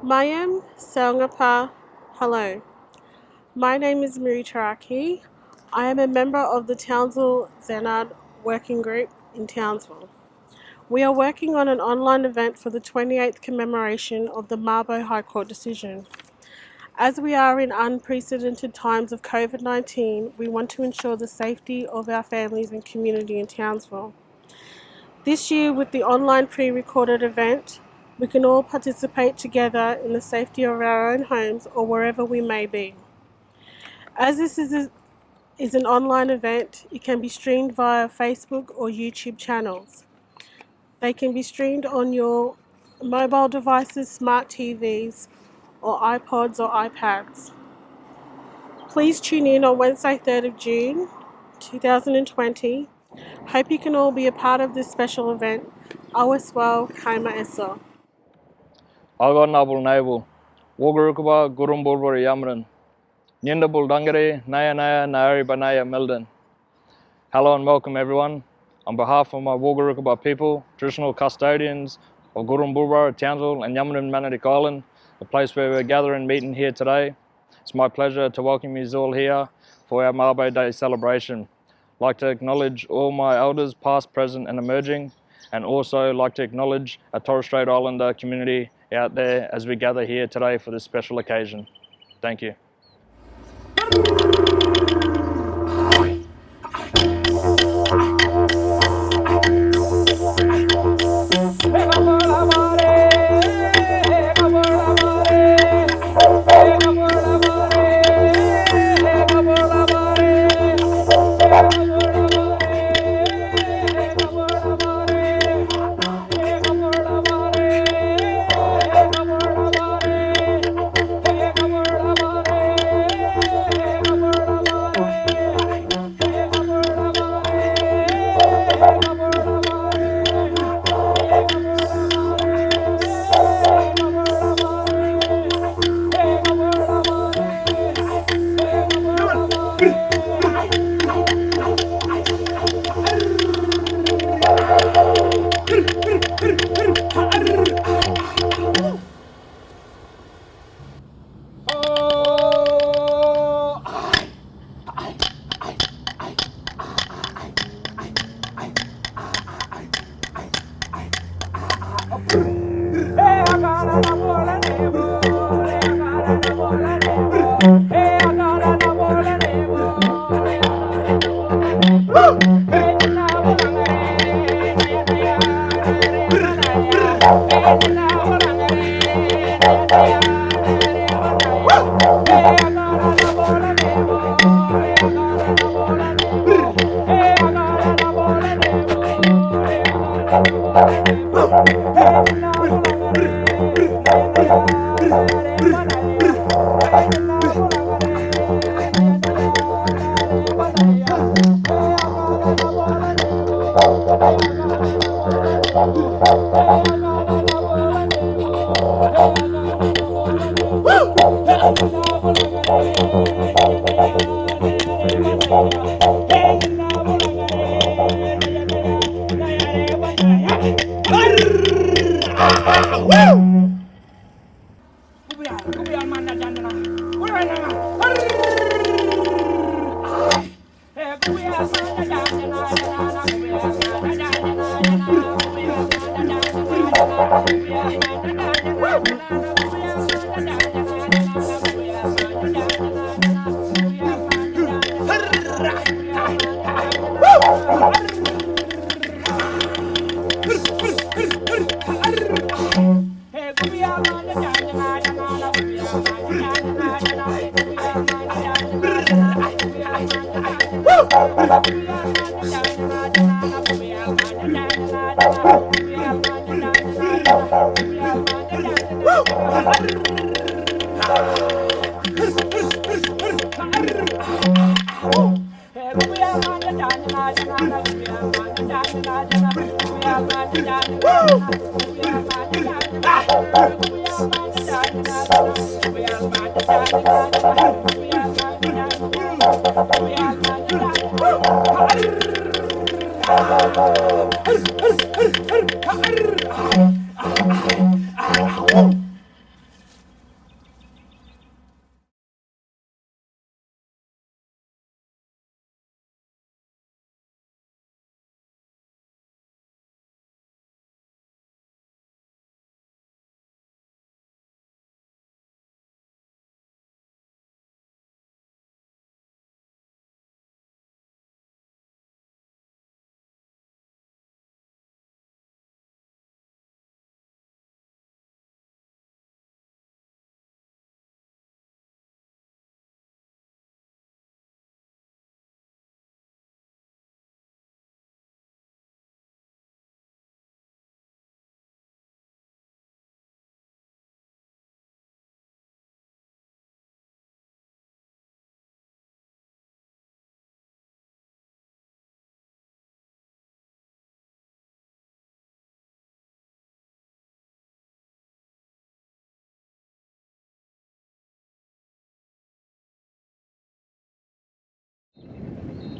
Mayam Selngapa, hello. My name is Miri Taraki. I am a member of the Townsville Zenard Working Group in Townsville. We are working on an online event for the 28th commemoration of the Mabo High Court decision. As we are in unprecedented times of COVID-19, we want to ensure the safety of our families and community in Townsville. This year, with the online pre-recorded event, we can all participate together in the safety of our own homes or wherever we may be. As this is an online event, it can be streamed via Facebook or YouTube channels. They can be streamed on your mobile devices, smart TVs, or iPods or iPads. Please tune in on Wednesday, 3rd of June, 2020. Hope you can all be a part of this special event. Awaswal Kaima Esa. Algon Nabul Naibul, Wogarukuba, Gurumbulbur Yamran, Yindabul Dangare, Naya Naya, Nairi Banaya Milden. Hello and welcome everyone. On behalf of my Wogarukuba people, traditional custodians of Gurumbulbur, Townsville and Yamaran Manadik Island, the place where we're gathering and meeting here today, it's my pleasure to welcome you all here for our Mabo Day celebration. I'd like to acknowledge all my elders, past, present and emerging, and also like to acknowledge our Torres Strait Islander community out there as we gather here today for this special occasion. Thank you.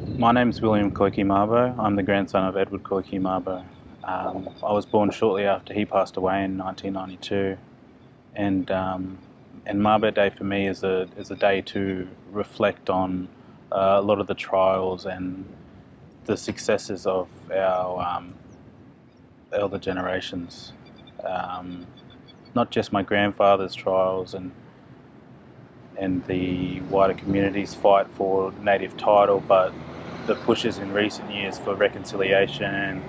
My name's William Koiki Mabo. I'm the grandson of Edward Koiki Mabo. I was born shortly after he passed away in 1992, and Mabo Day for me is a day to reflect on a lot of the trials and the successes of our elder generations. Not just my grandfather's trials and the wider community's fight for native title, but the pushes in recent years for reconciliation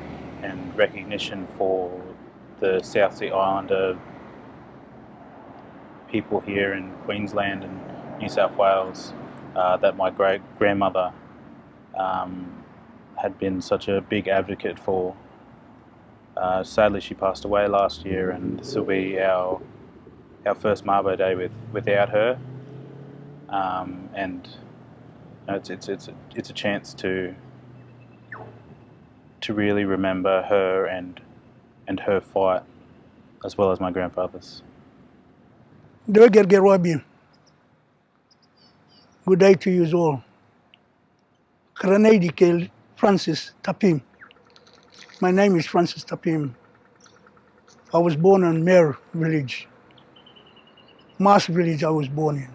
and recognition for the South Sea Islander people here in Queensland and New South Wales that my great grandmother had been such a big advocate for. Sadly, she passed away last year, and this will be our first Mabo Day without her. And it's a chance to really remember her and her fight, as well as my grandfather's. Good day to you all. Karanai Francis Tapim. My name is Francis Tapim. I was born in Mer village. Mas village I was born in.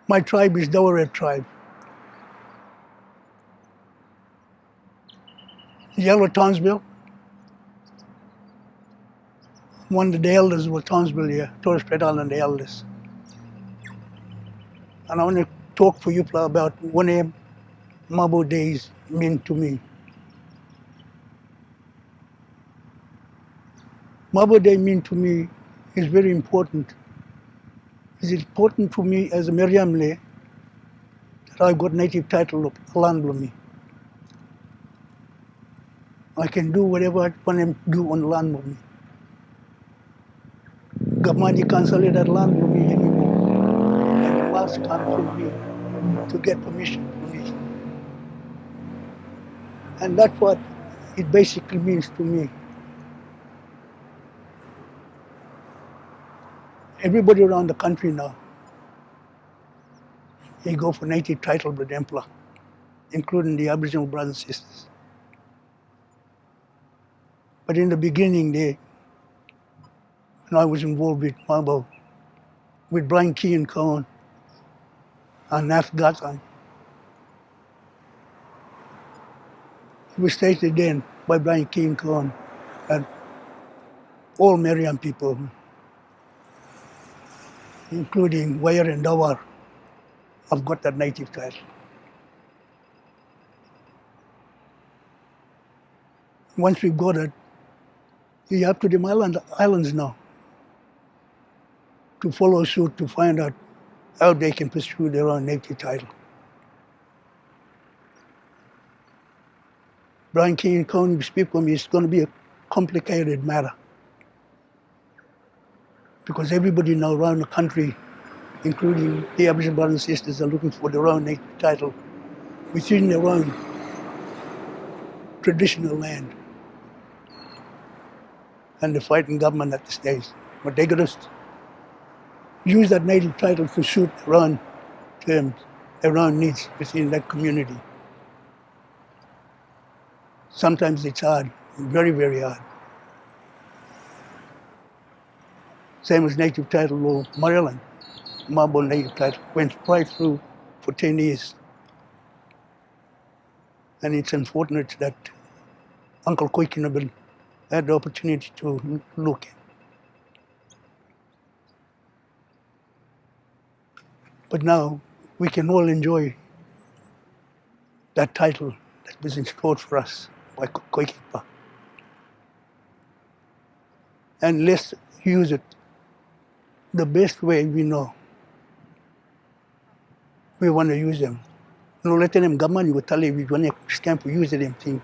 My tribe is Dawara tribe. Yellow Townsville. One of the elders were Townsville here, Torres Strait Island the elders. And I want to talk for you about what Mabo days mean to me. Mabo Day mean to me is very important. It's important to me as a Meriamle that I've got native title of land for me. I can do whatever I want to do on land for me. Government can't sell that land for me anymore. And the last can't for me to get permission for me. And that's what it basically means to me. Everybody around the country now, they go for native title with Empla, including the Aboriginal brothers and sisters. But in the beginning there, when I was involved with Mabo, with Brian Key and Cohen, and Naf Gatsai, it was stated then by Brian Key and Cohen that all Meriam people, including Wayar and Dawar, have got that native title. Once we've got it, you have to the islands now to follow suit to find out how they can pursue their own native title. Brian King and Cohen speak for me, it's going to be a complicated matter because everybody now around the country, including the Aboriginal brothers and sisters, are looking for their own native title within their own traditional land. And the fighting government at the stage. But they got to use that native title to suit their own terms, their own needs within that community. Sometimes it's hard, very, very hard. Same as native title law, Maryland. Mabo native title went right through for 10 years. And it's unfortunate that Uncle Koikinabel had the opportunity to look at. But now we can all enjoy that title that was installed for us by Koikipa. And let's use it the best way we know. We want to use them. No, let them government you tell you we want to stamp to use them thing.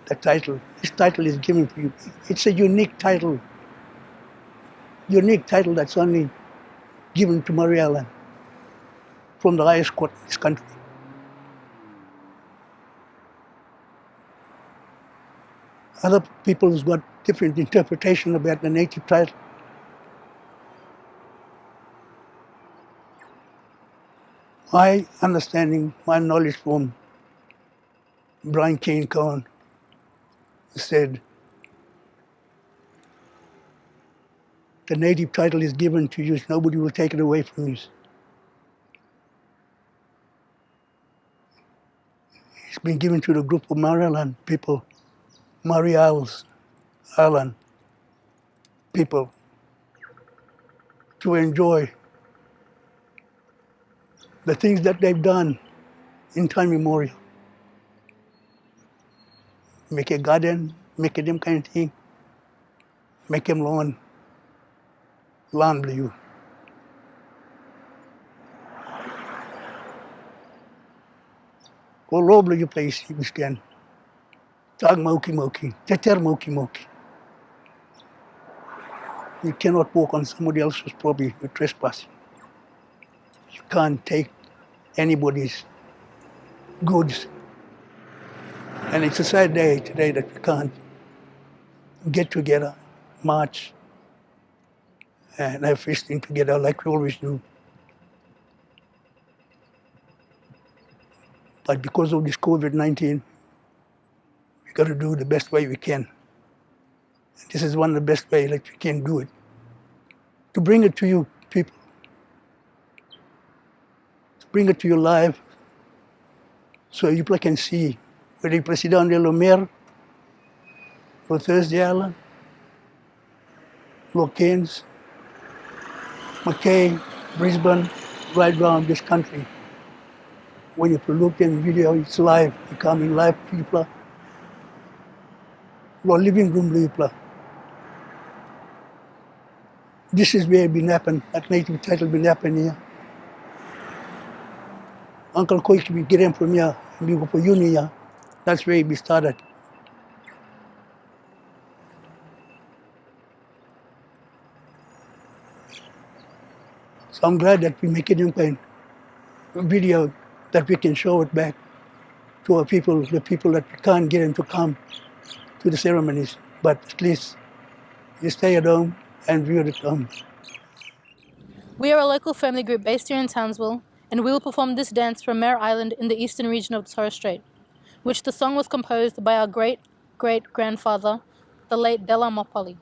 The title. This title is given for you. It's a unique title. Unique title that's only given to Maryland from the highest court in this country. Other people have got different interpretation about the native title. My understanding, my knowledge from Brian Kane Cohen said the native title is given to you, nobody will take it away from you. It's been given to the group of Maryland people, Murray Island people, to enjoy the things that they've done in time immemorial. Make a garden, make a them kind of thing, make them land blue. Go roble you place you can. Tag moki, teter moki. You cannot walk on somebody else's property, you're trespassing. You can't take anybody's goods. And it's a sad day today that we can't get together, march, and have feasting together like we always do. But because of this COVID-19, we got to do the best way we can. And this is one of the best ways that we can do it. To bring it to you people, to bring it to you live, so you people can see whether you sit down there, Lomer, or Thursday Island, Cairns, Mackay, Brisbane, right around this country. When you look in video, it's live, becoming live people. Living room people. This is where it been happening, that native title been happening here. Uncle Koik be getting from here, and we go for uni here. That's where it be started. So I'm glad that we make it in a video that we can show it back to our people, the people that we can't get them to come to the ceremonies. But at least you stay at home and view it at home. We are a local family group based here in Townsville, and we will perform this dance from Mare Island in the eastern region of the Torres Strait, which the song was composed by our great-great-grandfather, the late Della Mopoli.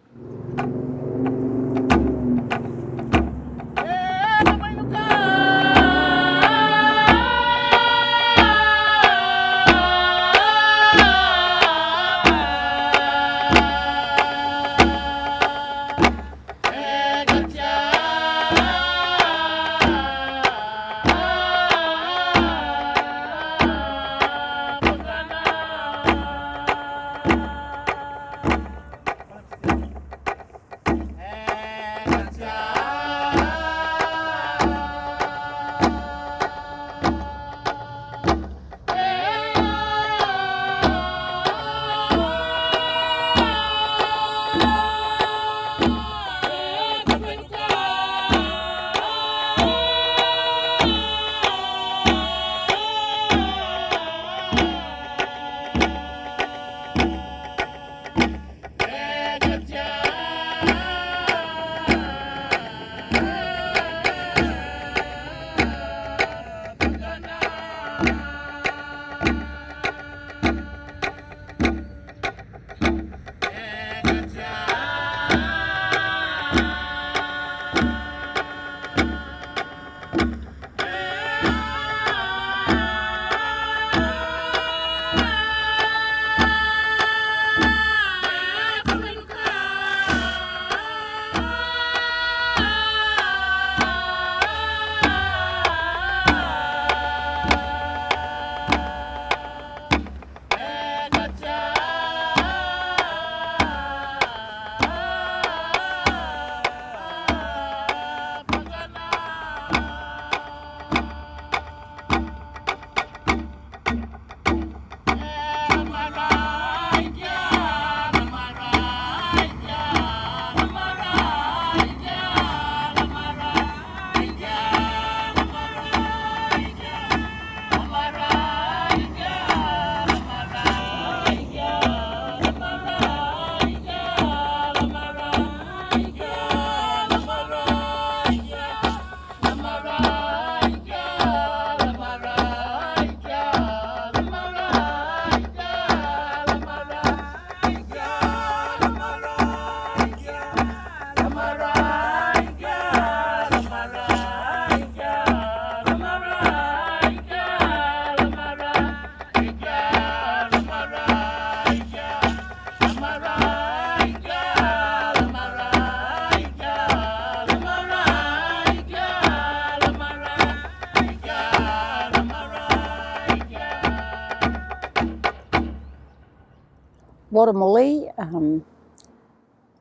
Wadamuli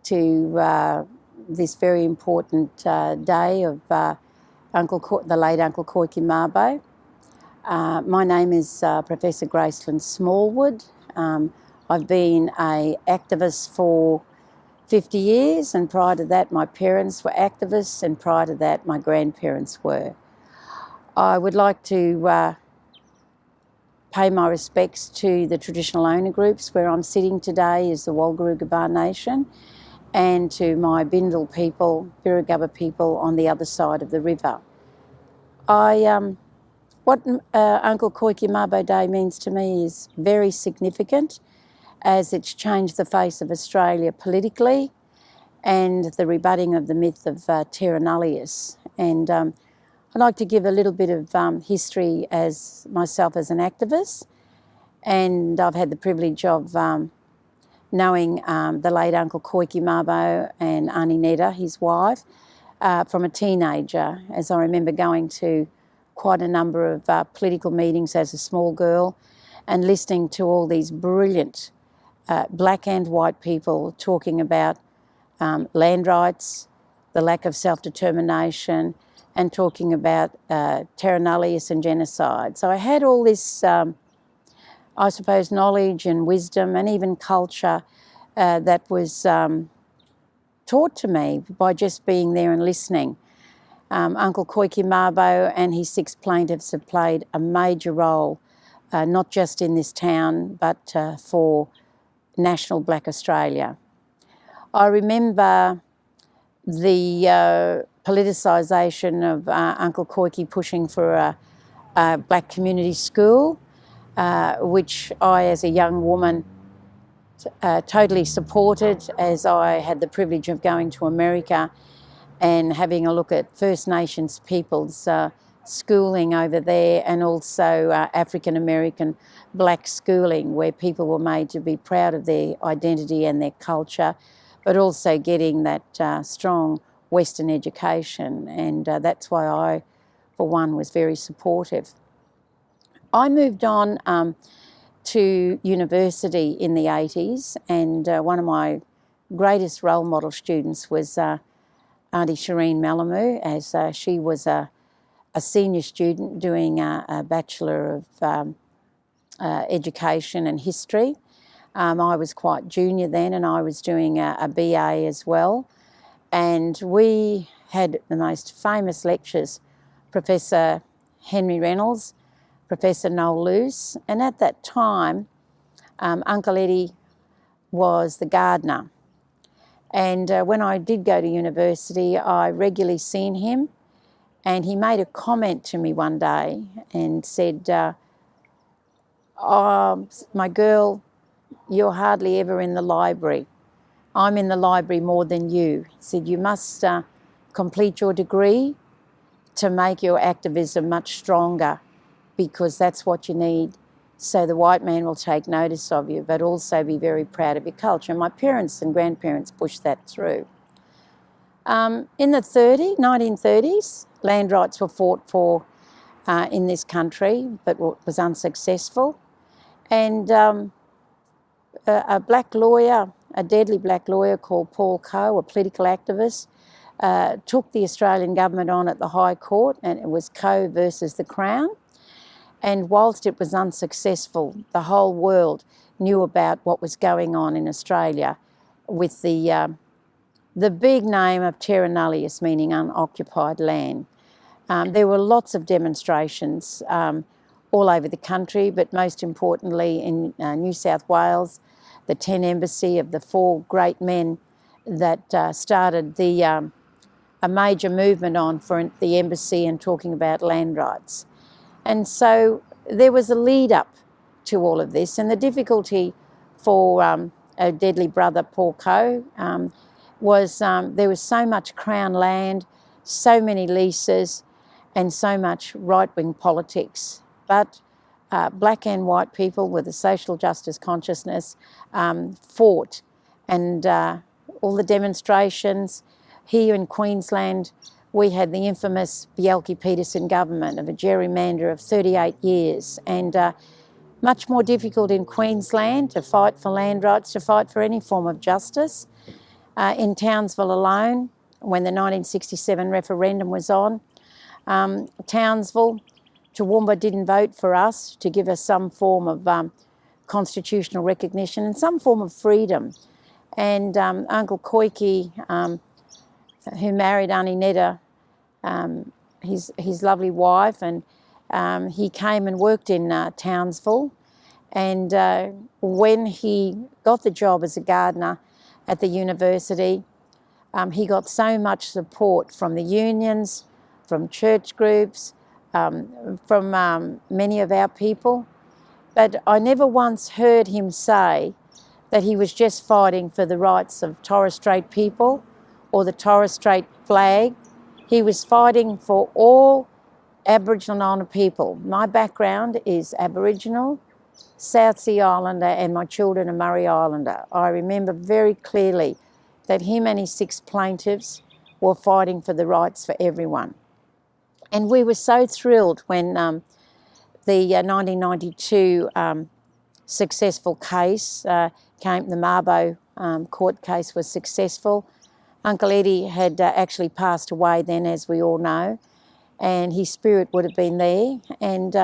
to this very important day of the late Uncle Koiki Mabo. My name is Professor Gracelyn Smallwood. I've been an activist for 50 years, and prior to that my parents were activists, and prior to that my grandparents were. I would like to pay my respects to the traditional owner groups. Where I'm sitting today is the Walgarugabar Nation, and to my Bindal people, Birragubba people on the other side of the river. What Uncle Koiki Mabo Day means to me is very significant, as it's changed the face of Australia politically, and the rebutting of the myth of terra nullius. And I'd like to give a little bit of history as myself as an activist, and I've had the privilege of knowing the late Uncle Koiki Mabo and Auntie Netta, his wife, from a teenager, as I remember going to quite a number of political meetings as a small girl and listening to all these brilliant black and white people talking about land rights, the lack of self-determination, and talking about terra nullius and genocide. So I had all this, I suppose, knowledge and wisdom and even culture that was taught to me by just being there and listening. Uncle Koiki Mabo and his 6 plaintiffs have played a major role, not just in this town, but for national Black Australia. I remember the politicisation of Uncle Koiki pushing for a black community school, which I, as a young woman, totally supported, as I had the privilege of going to America and having a look at First Nations people's schooling over there, and also African American black schooling, where people were made to be proud of their identity and their culture, but also getting that strong Western education. And that's why I, for one, was very supportive. I moved on to university in the 80s, and one of my greatest role model students was Auntie Shireen Malamu, as she was a senior student doing a Bachelor of Education and History. I was quite junior then, and I was doing a BA as well. And we had the most famous lectures, Professor Henry Reynolds, Professor Noel Luce, and at that time, Uncle Eddie was the gardener. And when I did go to university, I regularly seen him, and he made a comment to me one day and said, "Oh, my girl, you're hardly ever in the library. I'm in the library more than you." He said, "You must complete your degree to make your activism much stronger, because that's what you need, so the white man will take notice of you, but also be very proud of your culture." And my parents and grandparents pushed that through. In the 1930s, land rights were fought for in this country, but was unsuccessful. And a black lawyer, a deadly black lawyer called Paul Coe, a political activist, took the Australian government on at the High Court, and it was Coe versus the Crown. And whilst it was unsuccessful, the whole world knew about what was going on in Australia with the big name of terra nullius, meaning unoccupied land. There were lots of demonstrations all over the country, but most importantly in New South Wales, the 10 Embassy of the 4 great men that started a major movement on for the embassy and talking about land rights. And so there was a lead up to all of this, and the difficulty for a deadly brother, Paul Coe, was there was so much Crown land, so many leases, and so much right-wing politics. But black and white people with a social justice consciousness fought, and all the demonstrations here in Queensland, we had the infamous Bjelke-Petersen government of a gerrymander of 38 years, and Much more difficult in Queensland to fight for land rights, to fight for any form of justice. In Townsville alone, when the 1967 referendum was on, Townsville, Toowoomba didn't vote for us to give us some form of constitutional recognition and some form of freedom. And Uncle Koiki, who married Auntie Netta, his lovely wife, and he came and worked in Townsville. And when he got the job as a gardener at the university, he got so much support from the unions, from church groups, from many of our people. But I never once heard him say that he was just fighting for the rights of Torres Strait people or the Torres Strait flag. He was fighting for all Aboriginal and Islander people. My background is Aboriginal, South Sea Islander, and my children are Murray Islander. I remember very clearly that him and his 6 plaintiffs were fighting for the rights for everyone. And we were so thrilled when the 1992 successful case came, the Mabo court case was successful. Uncle Eddie had actually passed away then, as we all know, and his spirit would have been there. And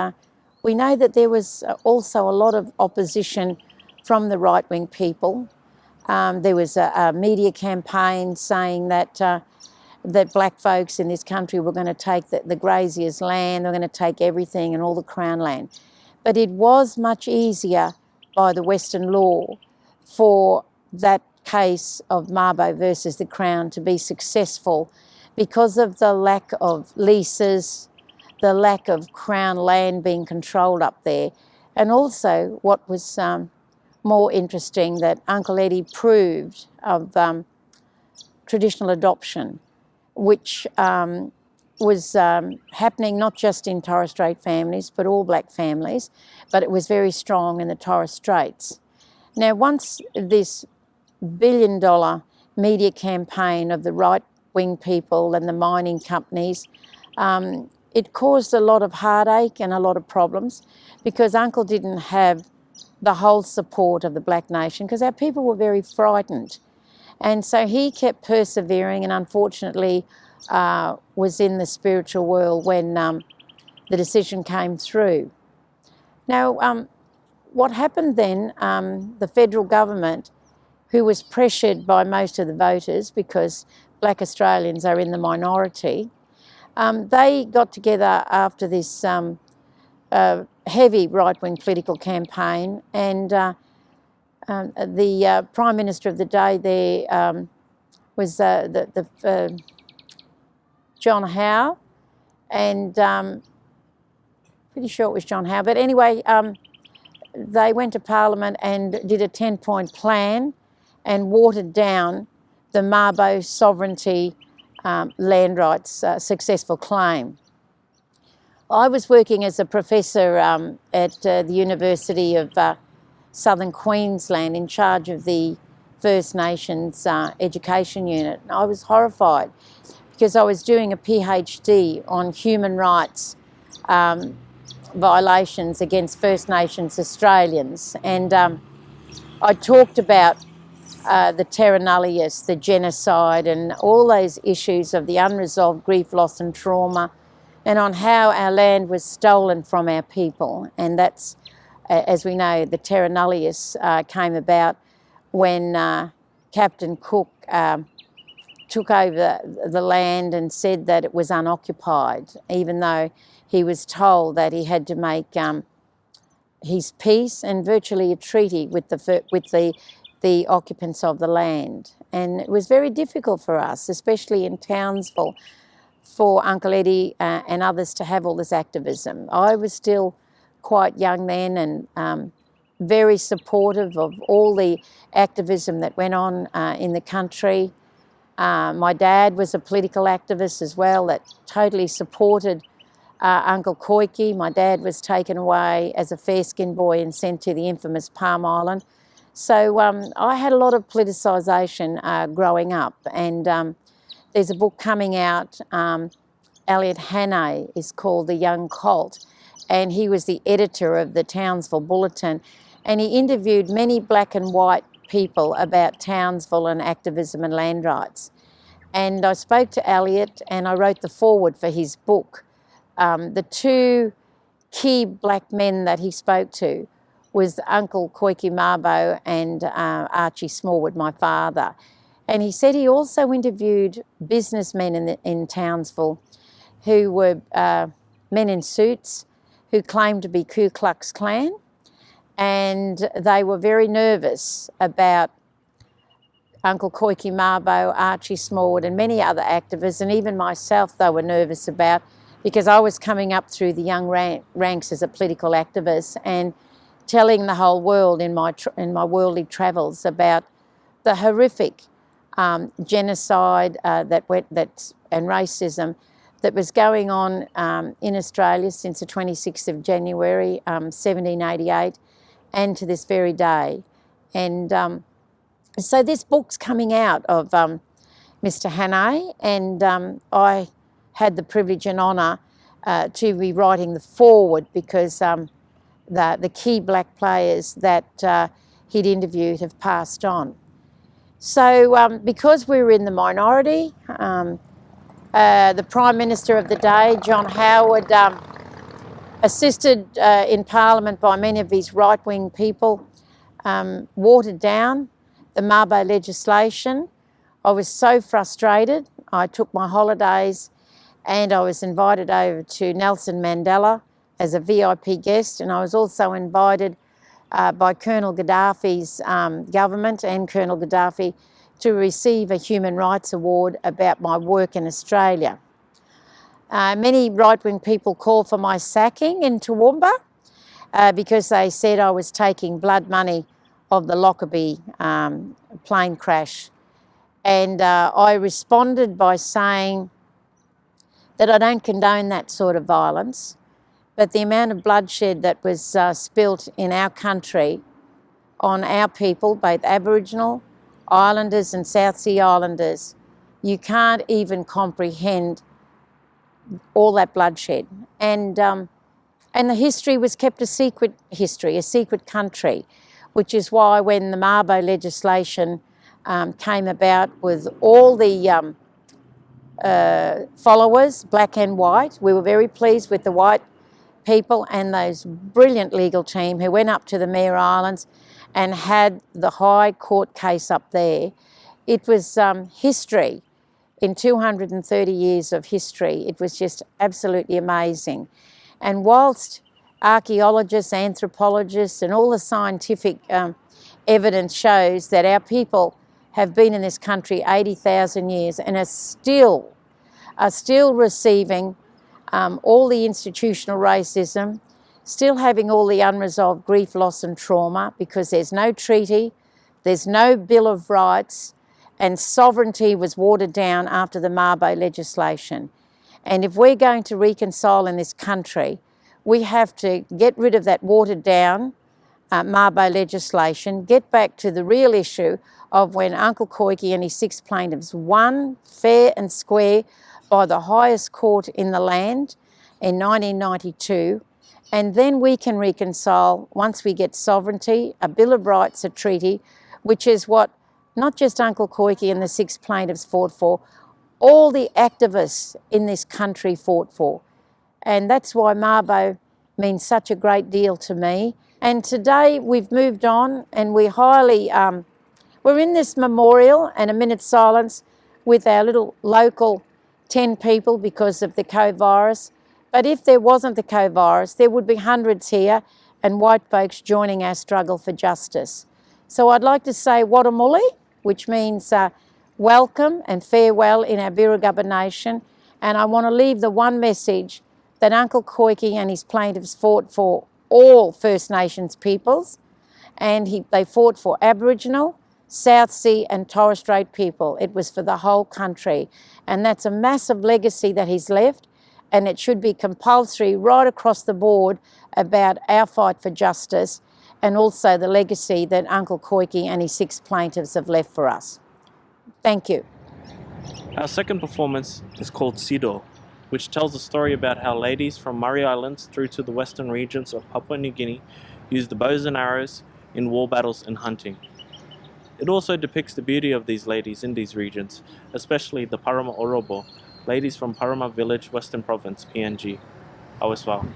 we know that there was also a lot of opposition from the right-wing people. There was a media campaign saying that that black folks in this country were going to take the graziers' land, they were going to take everything and all the Crown land. But it was much easier by the Western law for that case of Mabo versus the Crown to be successful because of the lack of leases, the lack of Crown land being controlled up there, and also what was more interesting, that Uncle Eddie proved of traditional adoption, which was happening not just in Torres Strait families, but all black families, but it was very strong in the Torres Straits. Now, once this billion-dollar media campaign of the right-wing people and the mining companies, it caused a lot of heartache and a lot of problems because Uncle didn't have the whole support of the black nation because our people were very frightened. And so he kept persevering and unfortunately was in the spiritual world when the decision came through. Now, what happened then, the federal government, who was pressured by most of the voters because black Australians are in the minority, they got together after this heavy right-wing political campaign, and the Prime Minister of the day there was John Howe, and pretty sure it was John Howe, but anyway, they went to Parliament and did a 10-point plan and watered down the Mabo sovereignty land rights successful claim. I was working as a professor at the University of Southern Queensland in charge of the First Nations education unit. And I was horrified because I was doing a PhD on human rights violations against First Nations Australians. And I talked about the terra nullius, the genocide, and all those issues of the unresolved grief, loss and trauma, and on how our land was stolen from our people. And that's, as we know, the terra nullius came about when Captain Cook took over the land and said that it was unoccupied, even though he was told that he had to make his peace and virtually a treaty with the occupants of the land. And it was very difficult for us, especially in Townsville, for Uncle Eddie and others to have all this activism. I was still quite young then and very supportive of all the activism that went on in the country. My dad was a political activist as well that totally supported Uncle Koiki. My dad was taken away as a fair-skinned boy and sent to the infamous Palm Island. So I had a lot of politicisation growing up, and there's a book coming out, Elliot Hannay is called The Young Colt, and he was the editor of the Townsville Bulletin, and he interviewed many black and white people about Townsville and activism and land rights. And I spoke to Elliot and I wrote the foreword for his book. The two key black men that he spoke to was Uncle Koiki Mabo and Archie Smallwood, my father. And he said he also interviewed businessmen in Townsville who were men in suits who claimed to be Ku Klux Klan, and they were very nervous about Uncle Koiki Mabo, Archie Smallwood and many other activists, and even myself they were nervous about, because I was coming up through the young ranks as a political activist and telling the whole world in my worldly travels about the horrific genocide and racism that was going on in Australia since the 26th of January 1788 and to this very day. And so this book's coming out of Mr. Hannay, and I had the privilege and honour to be writing the foreword, because the key black players that he'd interviewed have passed on. So because we were in the minority, the Prime Minister of the day, John Howard, assisted in Parliament by many of these right-wing people, watered down the Mabo legislation. I was so frustrated. I took my holidays and I was invited over to Nelson Mandela as a VIP guest, and I was also invited by Colonel Gaddafi's government and Colonel Gaddafi to receive a Human Rights Award about my work in Australia. Many right-wing people called for my sacking in Toowoomba because they said I was taking blood money of the Lockerbie plane crash. And I responded by saying that I don't condone that sort of violence, but the amount of bloodshed that was spilt in our country on our people, both Aboriginal, Islanders and South Sea Islanders, you can't even comprehend all that bloodshed. And the history was kept a secret history, a secret country, which is why when the Mabo legislation came about with all the followers, black and white, we were very pleased with the white people and those brilliant legal team who went up to the Mayor Islands and had the High Court case up there. It was history. In 230 years of history, it was just absolutely amazing. And whilst archaeologists, anthropologists and all the scientific evidence shows that our people have been in this country 80,000 years and are still receiving all the institutional racism, still having all the unresolved grief, loss and trauma, because there's no treaty, there's no Bill of Rights, and sovereignty was watered down after the Mabo legislation. And if we're going to reconcile in this country, we have to get rid of that watered down Mabo legislation, get back to the real issue of when Uncle Koiki and his 6 plaintiffs won fair and square by the highest court in the land in 1992. And then we can reconcile, once we get sovereignty, a Bill of Rights, a treaty, which is what not just Uncle Koiki and the 6 plaintiffs fought for, all the activists in this country fought for. And that's why Mabo means such a great deal to me. And today we've moved on, and we're in this memorial and a minute's silence with our little local 10 people because of the co-virus. But if there wasn't the co-virus, there would be hundreds here and white folks joining our struggle for justice. So I'd like to say Watamuli, which means welcome and farewell in our Birugaba Nation. And I want to leave the one message that Uncle Koiki and his plaintiffs fought for all First Nations peoples, and they fought for Aboriginal, South Sea and Torres Strait people. It was for the whole country. And that's a massive legacy that he's left, and it should be compulsory right across the board about our fight for justice, and also the legacy that Uncle Koiki and his 6 plaintiffs have left for us. Thank you. Our second performance is called Sido. which tells a story about how ladies from Murray Islands through to the western regions of Papua New Guinea used the bows and arrows in war battles and hunting. It also depicts the beauty of these ladies in these regions, especially the Parama Orobo, ladies from Parama Village, Western Province, PNG. Aweswao.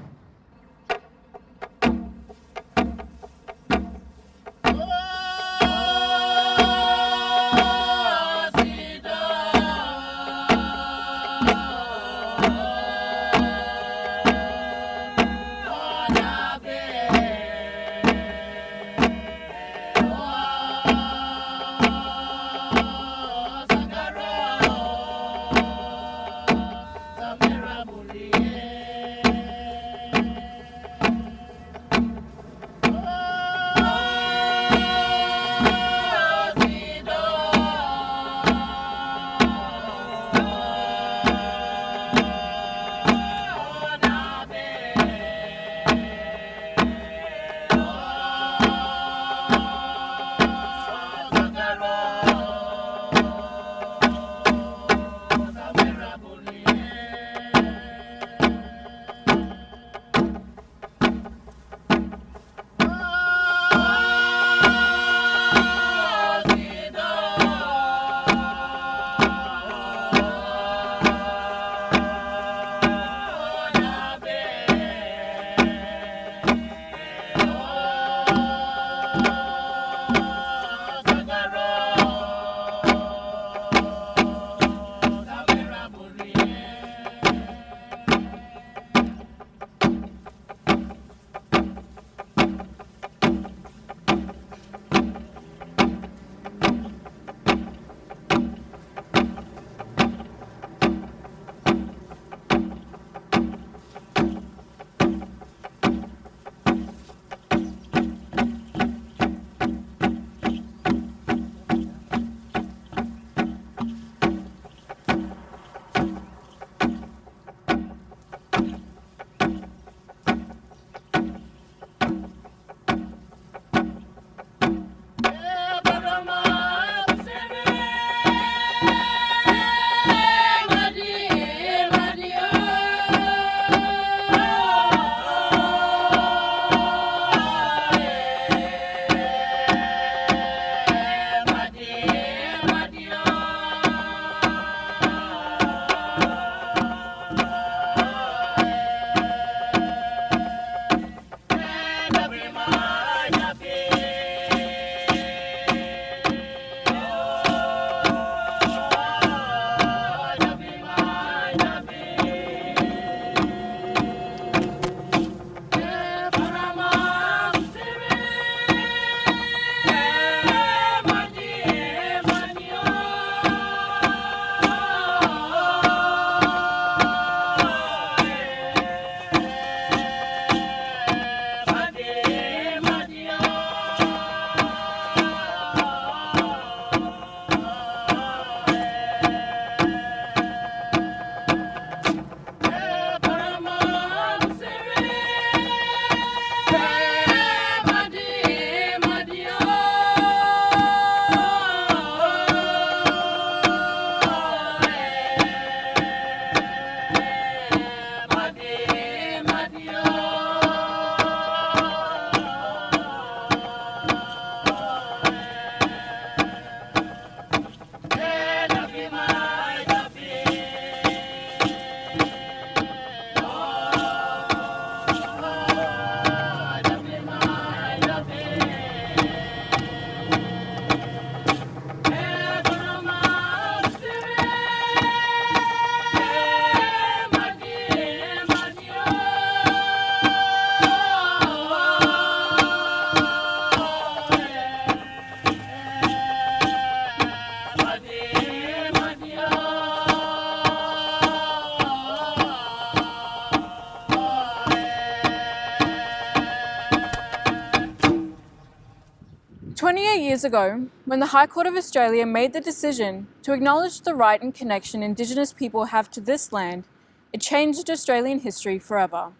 Years ago, when the High Court of Australia made the decision to acknowledge the right and connection Indigenous people have to this land, it changed Australian history forever.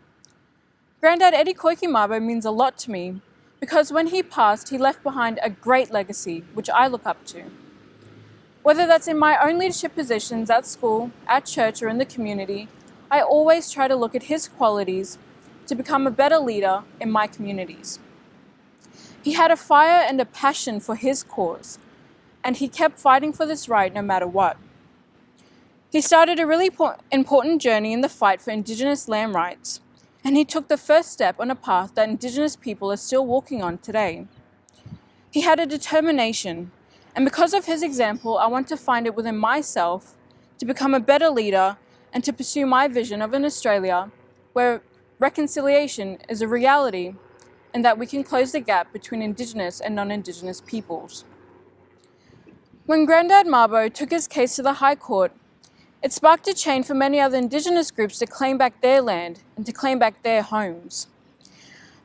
Grandad Eddie Koiki Mabo means a lot to me because when he passed, he left behind a great legacy, which I look up to. Whether that's in my own leadership positions at school, at church, or in the community, I always try to look at his qualities to become a better leader in my communities. He had a fire and a passion for his cause, and he kept fighting for this right no matter what. He started a really important journey in the fight for Indigenous land rights, and he took the first step on a path that Indigenous people are still walking on today. He had a determination, and because of his example, I want to find it within myself to become a better leader and to pursue my vision of an Australia where reconciliation is a reality and that we can close the gap between Indigenous and non-Indigenous peoples. When Grandad Mabo took his case to the High Court, it sparked a chain for many other Indigenous groups to claim back their land and to claim back their homes.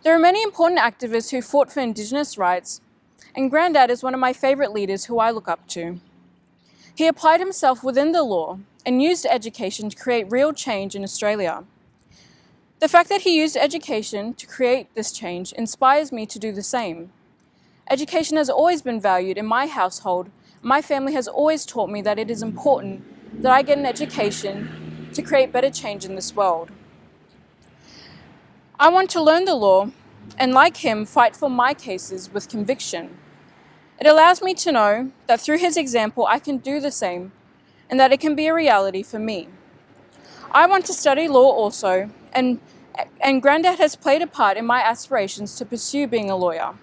There are many important activists who fought for Indigenous rights, and Grandad is one of my favourite leaders who I look up to. He applied himself within the law and used education to create real change in Australia. The fact that he used education to create this change inspires me to do the same. Education has always been valued in my household. My family has always taught me that it is important that I get an education to create better change in this world. I want to learn the law and, like him, fight for my cases with conviction. It allows me to know that through his example I can do the same and that it can be a reality for me. I want to study law also, and Grandad has played a part in my aspirations to pursue being a lawyer.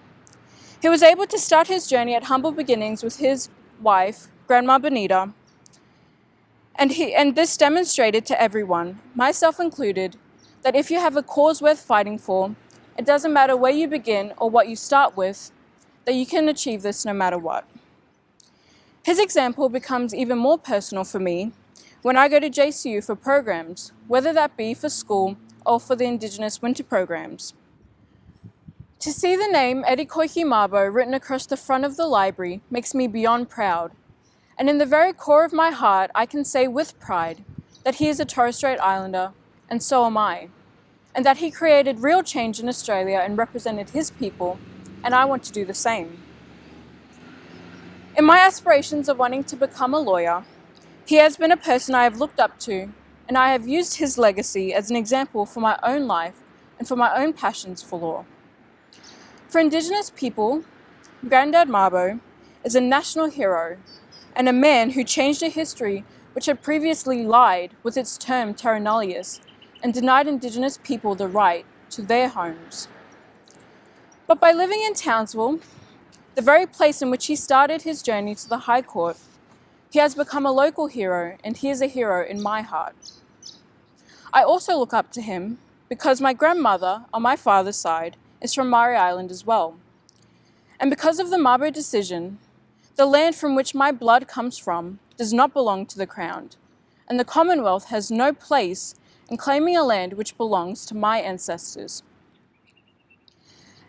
He was able to start his journey at humble beginnings with his wife, Grandma Benita, and this demonstrated to everyone, myself included, that if you have a cause worth fighting for, it doesn't matter where you begin or what you start with, that you can achieve this no matter what. His example becomes even more personal for me when I go to JCU for programs, whether that be for school or for the Indigenous winter programs. To see the name Eddie Koiki Mabo written across the front of the library makes me beyond proud. And in the very core of my heart, I can say with pride that he is a Torres Strait Islander, and so am I, and that he created real change in Australia and represented his people, and I want to do the same. In my aspirations of wanting to become a lawyer, he has been a person I have looked up to, and I have used his legacy as an example for my own life and for my own passions for law. For Indigenous people, Grandad Mabo is a national hero and a man who changed a history which had previously lied with its term terra nullius and denied Indigenous people the right to their homes. But by living in Townsville, the very place in which he started his journey to the High Court, he has become a local hero, and he is a hero in my heart. I also look up to him because my grandmother, on my father's side, is from Murray Island as well. And because of the Mabo decision, the land from which my blood comes from does not belong to the Crown, and the Commonwealth has no place in claiming a land which belongs to my ancestors.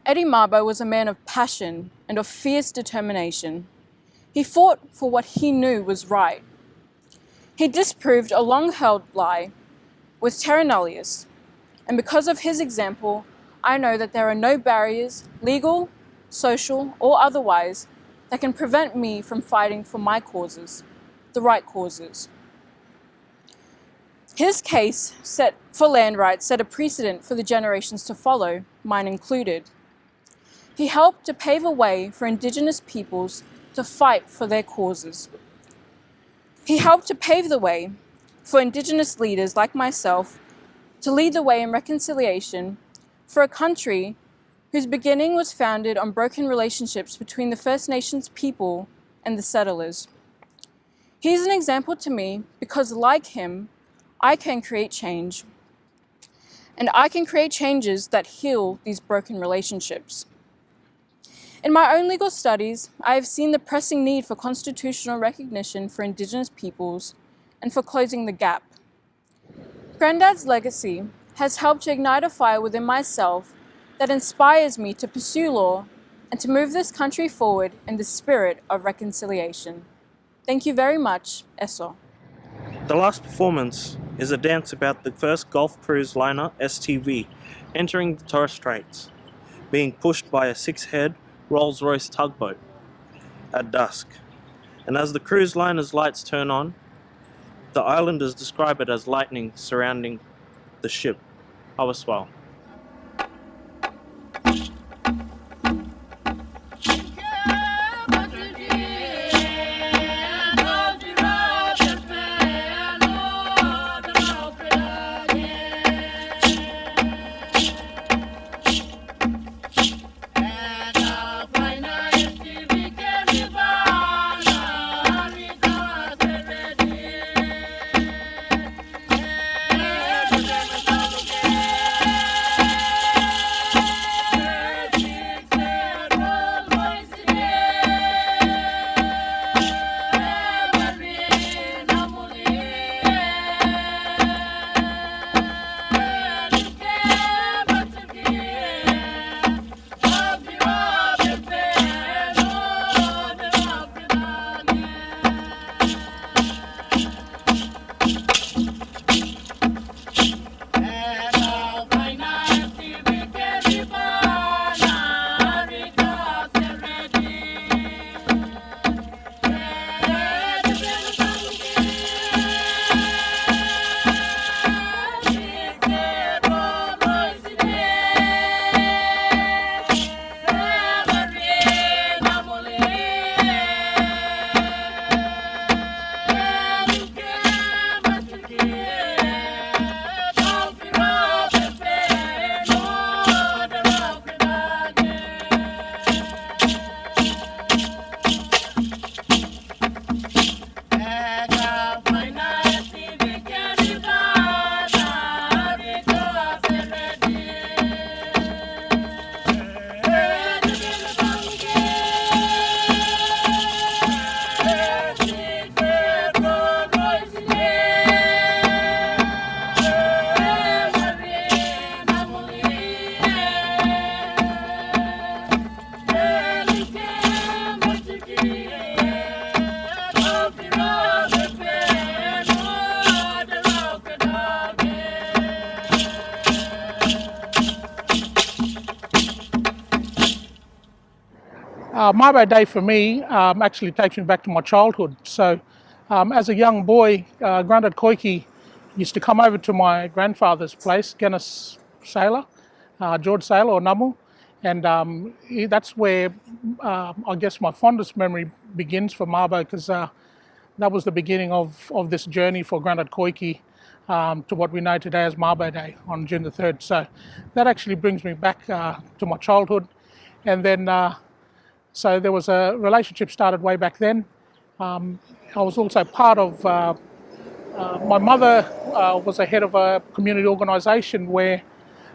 Eddie Mabo was a man of passion and of fierce determination. He fought for what he knew was right. He disproved a long-held lie with terra nullius, and because of his example, I know that there are no barriers, legal, social, or otherwise, that can prevent me from fighting for my causes, the right causes. His case for land rights set a precedent for the generations to follow, mine included. He helped to pave a way for Indigenous peoples to fight for their causes. He helped to pave the way for Indigenous leaders like myself to lead the way in reconciliation for a country whose beginning was founded on broken relationships between the First Nations people and the settlers. He is an example to me because, like him, I can create change. And I can create changes that heal these broken relationships. In my own legal studies, I have seen the pressing need for constitutional recognition for Indigenous peoples and for closing the gap. Grandad's legacy has helped to ignite a fire within myself that inspires me to pursue law and to move this country forward in the spirit of reconciliation. Thank you very much, Eso. The last performance is a dance about the first Gulf cruise liner STV entering the Torres Straits, being pushed by a 6-head Rolls-Royce tugboat at dusk. And as the cruise liner's lights turn on, The islanders describe it as lightning surrounding the ship, Awaswal. Mabo Day for me actually takes me back to my childhood. So as a young boy, Grandad Koiki used to come over to my grandfather's place, Guinness Sailor, George Sailor or Namu, and that's where I guess my fondest memory begins for Mabo, because that was the beginning of this journey for Grandad Koiki to what we know today as Mabo Day on June the 3rd. So that actually brings me back to my childhood. And then so there was a relationship started way back then. I was also part of, my mother was a head of a community organisation where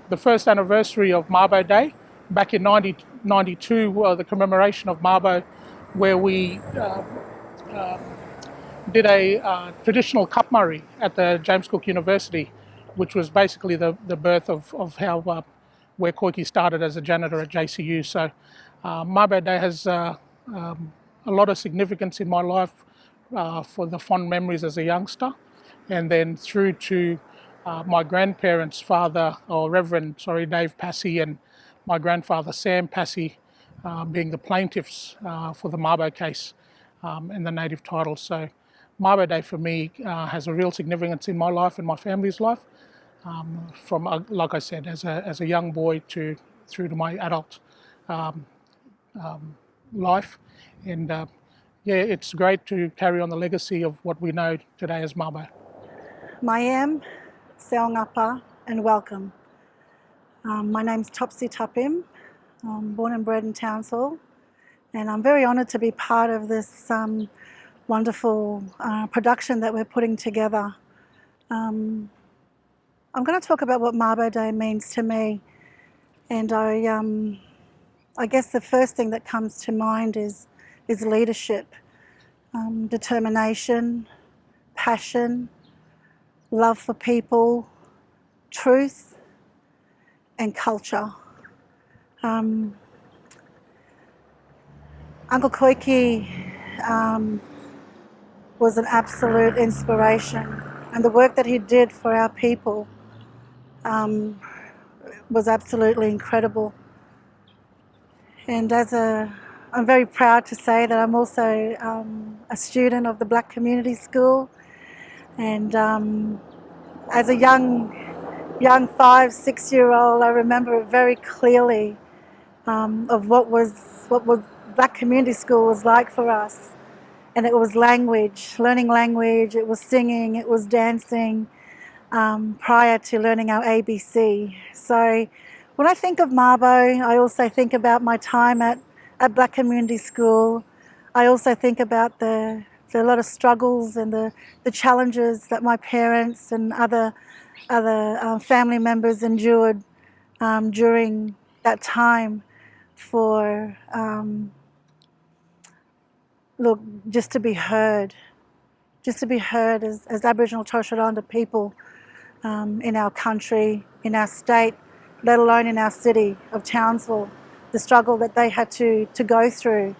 the first anniversary of Mabo Day, back in 1992, the commemoration of Mabo, where we did a traditional kapmari at the James Cook University, which was basically the birth of how where Koiki started as a janitor at JCU. So Mabo Day has a lot of significance in my life for the fond memories as a youngster, and then through to my grandparents, Dave Passy, and my grandfather Sam Passy, being the plaintiffs for the Mabo case and the native title. So Mabo Day for me has a real significance in my life and my family's life, from like I said, as a young boy through to my adult life. And yeah, it's great to carry on the legacy of what we know today as Mabo. Mayam, Seongapa, and welcome. My name's Topsy Tapim. I'm born and bred in Townsville, and I'm very honoured to be part of this wonderful production that we're putting together. I'm going to talk about what Mabo Day means to me, and I guess the first thing that comes to mind is leadership, determination, passion, love for people, truth, and culture. Uncle Koiki was an absolute inspiration, and the work that he did for our people was absolutely incredible. And I'm very proud to say that I'm also a student of the Black Community School, And as a young 5-6-year-old, I remember it very clearly of what Black community school was like for us. And it was language, learning language, it was singing, it was dancing, prior to learning our ABC. So when I think of Mabo, I also think about my time at Black community school. I also think about the lot of struggles and the challenges that my parents and other family members endured during that time for, look, just to be heard as Aboriginal Torres Strait Islander people in our country, in our state, let alone in our city of Townsville, the struggle that they had to go through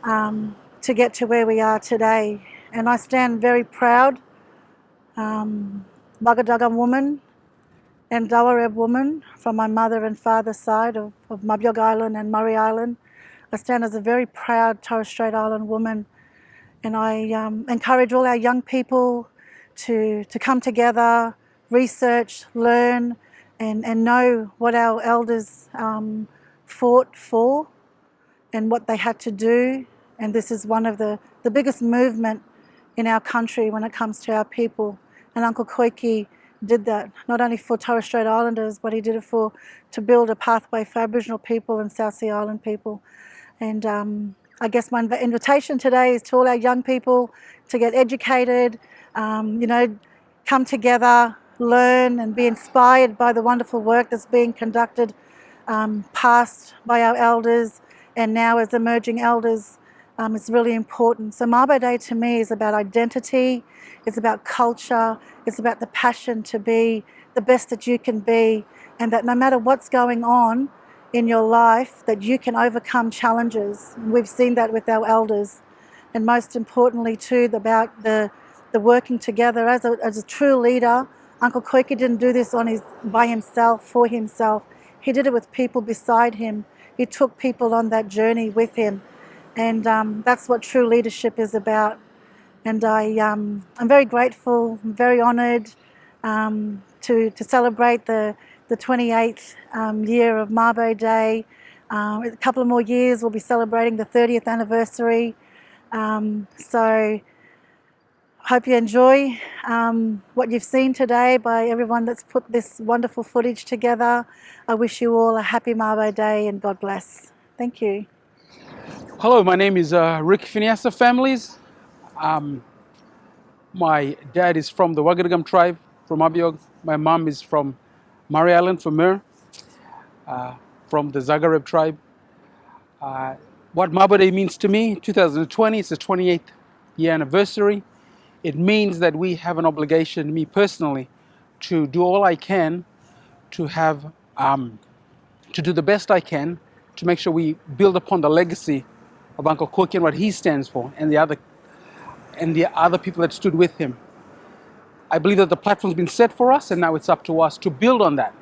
to get to where we are today. And I stand very proud, Bagadagam woman and Dawareb woman from my mother and father's side of Mabyog Island and Murray Island. I stand as a very proud Torres Strait Island woman, and I encourage all our young people to come together, research, learn, and know what our elders fought for and what they had to do. And this is one of the biggest movement in our country when it comes to our people. And Uncle Koiki did that, not only for Torres Strait Islanders, but he did it to build a pathway for Aboriginal people and South Sea Island people. And I guess my invitation today is to all our young people to get educated, come together, learn and be inspired by the wonderful work that's being conducted past by our elders and now as emerging elders. It's really important. So Mabo Day to me is about identity, it's about culture, it's about the passion to be the best that you can be, and that no matter what's going on in your life, that you can overcome challenges. And we've seen that with our elders. And most importantly too, about the working together as a true leader. Uncle Koiki didn't do this by himself, for himself. He did it with people beside him. He took people on that journey with him. And that's what true leadership is about. And I'm very grateful, very honoured to celebrate the 28th year of Mabo Day. A couple of more years we'll be celebrating the 30th anniversary. So hope you enjoy what you've seen today by everyone that's put this wonderful footage together. I wish you all a happy Mabo Day and God bless. Thank you. Hello, my name is Rick Finiasa Families. My dad is from the Wagadagam tribe from Mabyog. My mom is from Murray Island, from Mer, from the Zagareb tribe. What Mabo Day means to me, 2020, it's the 28th year anniversary. It means that we have an obligation, me personally, to do all I can to have, to do the best I can to make sure we build upon the legacy of Uncle Koiki and what he stands for, and the other people that stood with him. I believe that the platform's been set for us, and now it's up to us to build on that,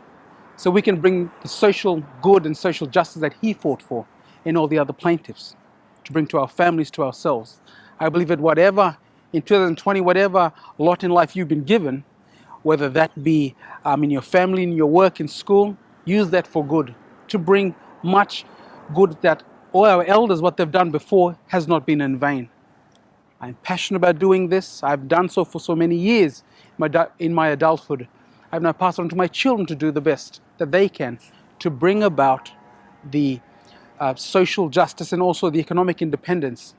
so we can bring the social good and social justice that he fought for, and all the other plaintiffs, to bring to our families, to ourselves. I believe that whatever, in 2020, whatever lot in life you've been given, whether that be in your family, in your work, in school, use that for good, to bring much good that all our elders, what they've done before, has not been in vain. I'm passionate about doing this. I've done so for so many years in my adulthood. I've now passed on to my children to do the best that they can to bring about the social justice and also the economic independence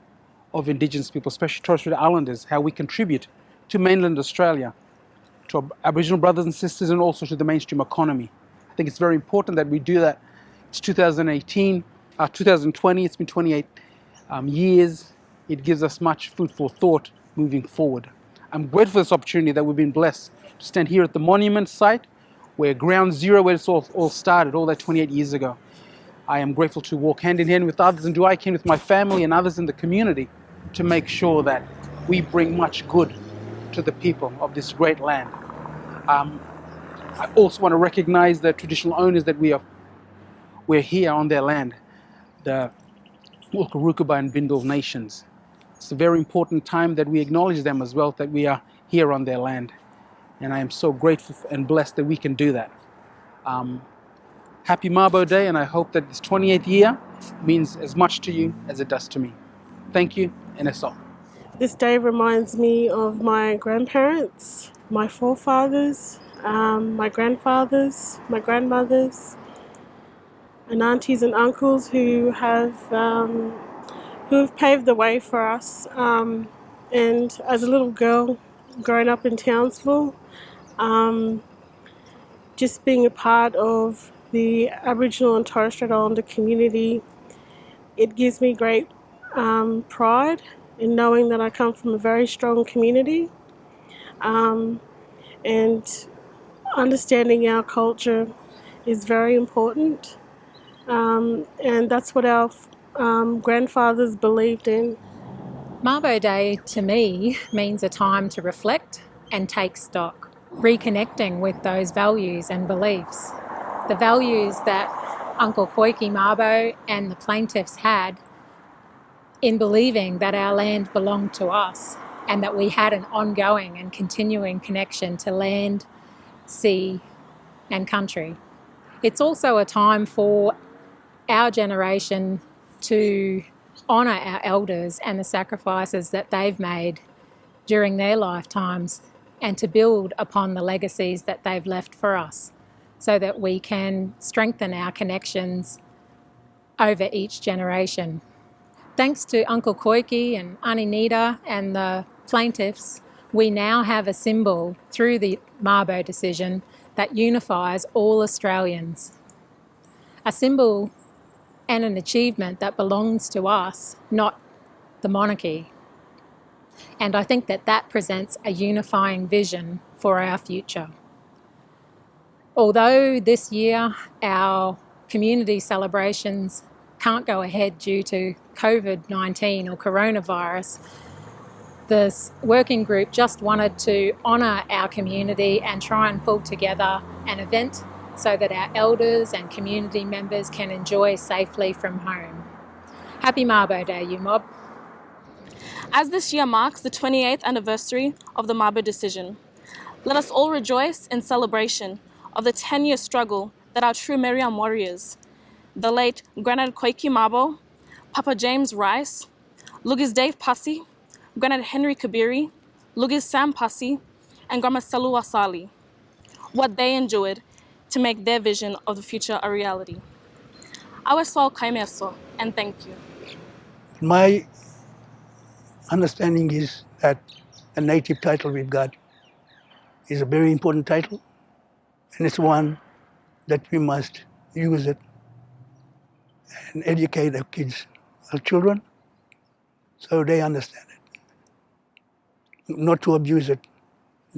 of Indigenous people, especially Torres Strait Islanders, how we contribute to mainland Australia, to our Aboriginal brothers and sisters, and also to the mainstream economy. I think it's very important that we do that. It's 2018, 2020, it's been 28 years. It gives us much food for thought moving forward. I'm grateful for this opportunity that we've been blessed to stand here at the monument site, where ground zero, where it's all started, all that 28 years ago. I am grateful to walk hand in hand with others and do I can with my family and others in the community to make sure that we bring much good to the people of this great land. I also want to recognize the traditional owners that we're here on their land, the Wulkurukuba and Bindal nations. It's a very important time that we acknowledge them as well, that we are here on their land. And I am so grateful and blessed that we can do that. Happy Mabo Day, and I hope that this 28th year means as much to you as it does to me. Thank you, and that's all. This day reminds me of my grandparents, my forefathers, my grandfathers, my grandmothers, and aunties and uncles who have paved the way for us. And as a little girl growing up in Townsville, just being a part of the Aboriginal and Torres Strait Islander community, it gives me great pride in knowing that I come from a very strong community, and understanding our culture is very important, and that's what our grandfathers believed in. Mabo Day to me means a time to reflect and take stock, reconnecting with those values and beliefs. The values that Uncle Koiki Mabo and the plaintiffs had in believing that our land belonged to us and that we had an ongoing and continuing connection to land, sea and country. It's also a time for our generation to honour our elders and the sacrifices that they've made during their lifetimes and to build upon the legacies that they've left for us so that we can strengthen our connections over each generation. Thanks to Uncle Koiki and Auntie Nita and the plaintiffs, we now have a symbol through the Mabo decision that unifies all Australians. A symbol and an achievement that belongs to us, not the monarchy. And I think that that presents a unifying vision for our future. Although this year our community celebrations can't go ahead due to COVID-19 or coronavirus, this working group just wanted to honour our community and try and pull together an event so that our elders and community members can enjoy safely from home. Happy Mabo Day, you mob. As this year marks the 28th anniversary of the Mabo decision, let us all rejoice in celebration of the 10-year struggle that our true Meriam warriors, the late Granddad Koiki Mabo, Papa James Rice, Lugis Dave Passy, Granddad Henry Kabiri, Lugis Sam Passy, and Grandma Salu Asali, what they endured to make their vision of the future a reality. Aweswal Kaimeso, and thank you. My understanding is that the native title we've got is a very important title, and it's one that we must use it and educate our kids, our children, so they understand it. Not to abuse it.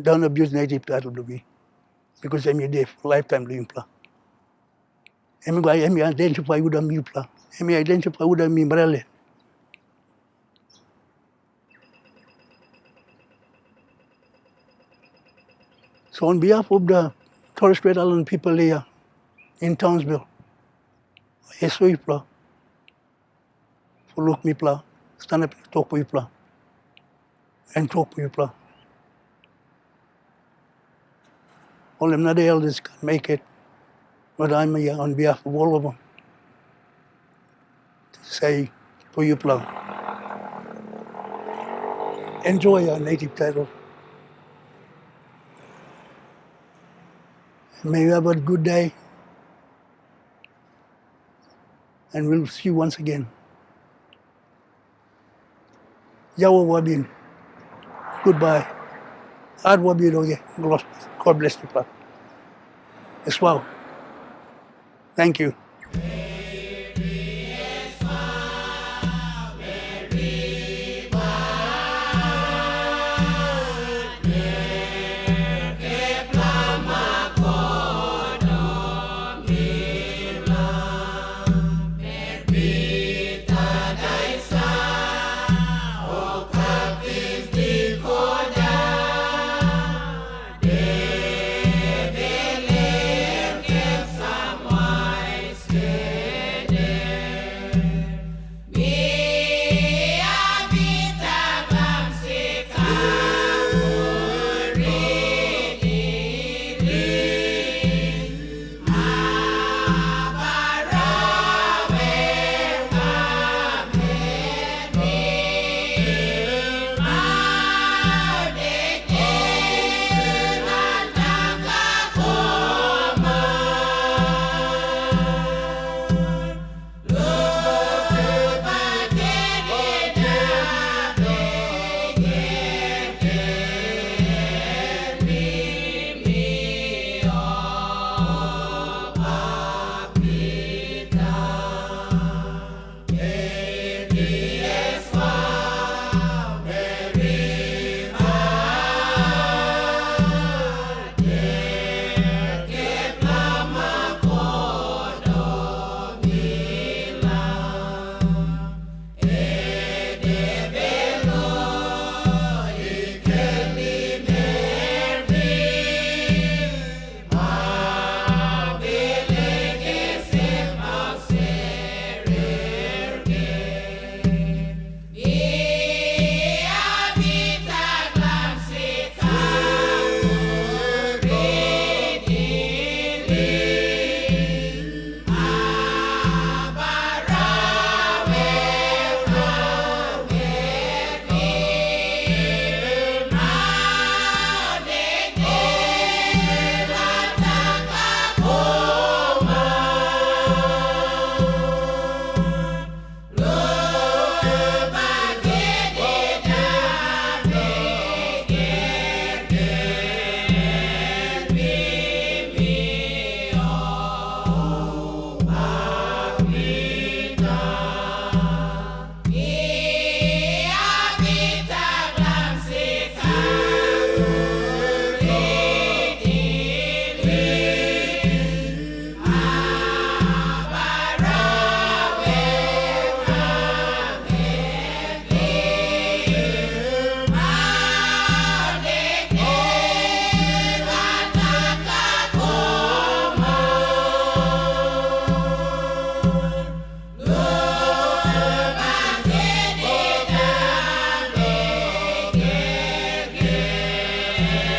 Don't abuse native title to be, because I'm there for lifetime doing plan. I'm identify with them you plan. I'm identify with them umbrella. So on behalf of the Torres Strait Island people here in Townsville, I saw you plan. For look me plan, stand up and talk with you plan, and talk with you plan. All them other elders can make it, but I'm here on behalf of all of them to say for you plan. Enjoy your native title. May you have a good day, and we'll see you once again. Yawa Wabin. Goodbye. Ad Wabin Oge. God bless you. As well. Thank you. Thank you.